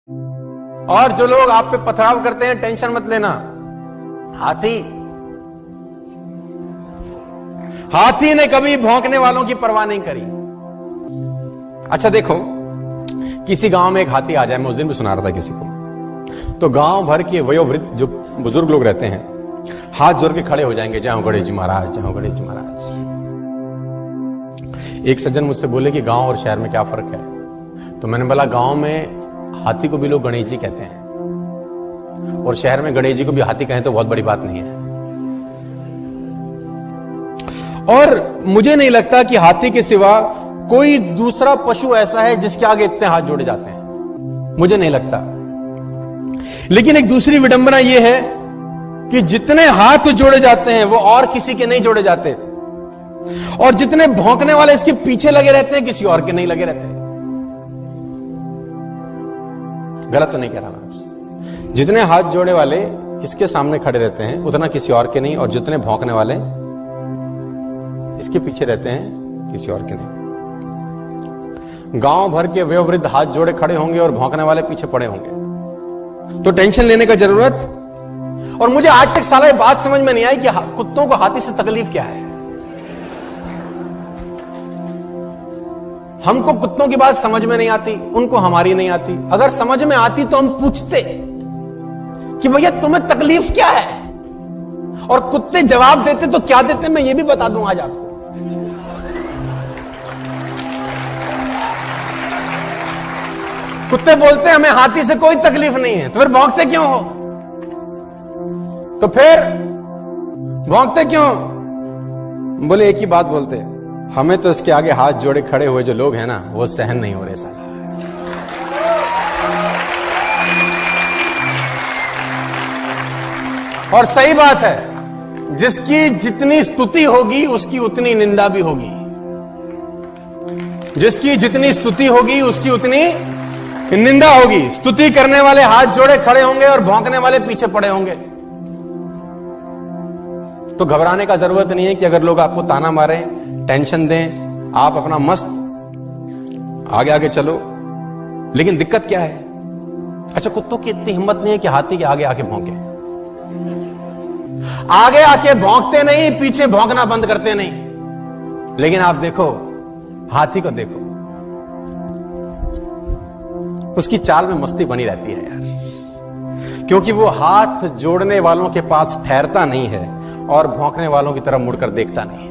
और जो लोग आप पे पथराव करते हैं, टेंशन मत लेना। हाथी ने कभी भौंकने वालों की परवाह नहीं करी। अच्छा देखो, किसी गांव में एक हाथी आ जाए, मैं उस दिन भी सुना रहा था किसी को, तो गांव भर के वयोवृद्ध जो बुजुर्ग लोग रहते हैं हाथ जोड़ के खड़े हो जाएंगे, जय हो गणेश जी महाराज, जय हो गणेश जी महाराज। एक सज्जन मुझसे बोले कि गांव और शहर में क्या फर्क है? तो मैंने बोला, गांव में हाथी को भी लोग गणेश जी कहते हैं, और शहर में गणेश जी को भी हाथी कहें तो बहुत बड़ी बात नहीं है। और मुझे नहीं लगता कि हाथी के सिवा कोई दूसरा पशु ऐसा है जिसके आगे इतने हाथ जोड़े जाते हैं, मुझे नहीं लगता। लेकिन एक दूसरी विडंबना यह है कि जितने हाथ जोड़े जाते हैं वो और किसी के नहीं जोड़े जाते, और जितने भौंकने वाले इसके पीछे लगे रहते हैं किसी और के नहीं लगे रहते। गलत तो नहीं कह रहा मैं? जितने हाथ जोड़े वाले इसके सामने खड़े रहते हैं उतना किसी और के नहीं, और जितने भौंकने वाले इसके पीछे रहते हैं किसी और के नहीं। गांव भर के वयोवृद्ध हाथ जोड़े खड़े होंगे और भौंकने वाले पीछे पड़े होंगे, तो टेंशन लेने का जरूरत। और मुझे आज तक साला ये बात समझ में नहीं आई कि कुत्तों को हाथी से तकलीफ क्या है। हमको कुत्तों की बात समझ में नहीं आती, उनको हमारी नहीं आती। अगर समझ में आती तो हम पूछते कि भैया तुम्हें तकलीफ क्या है, और कुत्ते जवाब देते तो क्या देते मैं ये भी बता दूं आज आपको। कुत्ते बोलते हैं हमें हाथी से कोई तकलीफ नहीं है, तो फिर भौंकते क्यों हो? तो फिर भौंकते क्यों? बोले एक ही बात बोलते, हमें तो इसके आगे हाथ जोड़े खड़े हुए जो लोग हैं ना, वो सहन नहीं हो रहे साला। और सही बात है, जिसकी जितनी स्तुति होगी उसकी उतनी निंदा भी होगी, जिसकी जितनी स्तुति होगी उसकी उतनी निंदा होगी। स्तुति करने वाले हाथ जोड़े खड़े होंगे और भौंकने वाले पीछे पड़े होंगे। तो घबराने का जरूरत नहीं है कि अगर लोग आपको ताना मारें, टेंशन दें, आप अपना मस्त आगे आगे चलो। लेकिन दिक्कत क्या है? अच्छा, कुत्तों की इतनी हिम्मत नहीं है कि हाथी के आगे आके भौंके। आगे आके भौंकते नहीं, पीछे भौंकना बंद करते नहीं। लेकिन आप देखो, हाथी को देखो, उसकी चाल में मस्ती बनी रहती है यार, क्योंकि वो हाथ जोड़ने वालों के पास ठहरता नहीं है और भौंकने वालों की तरफ मुड़कर देखता नहीं।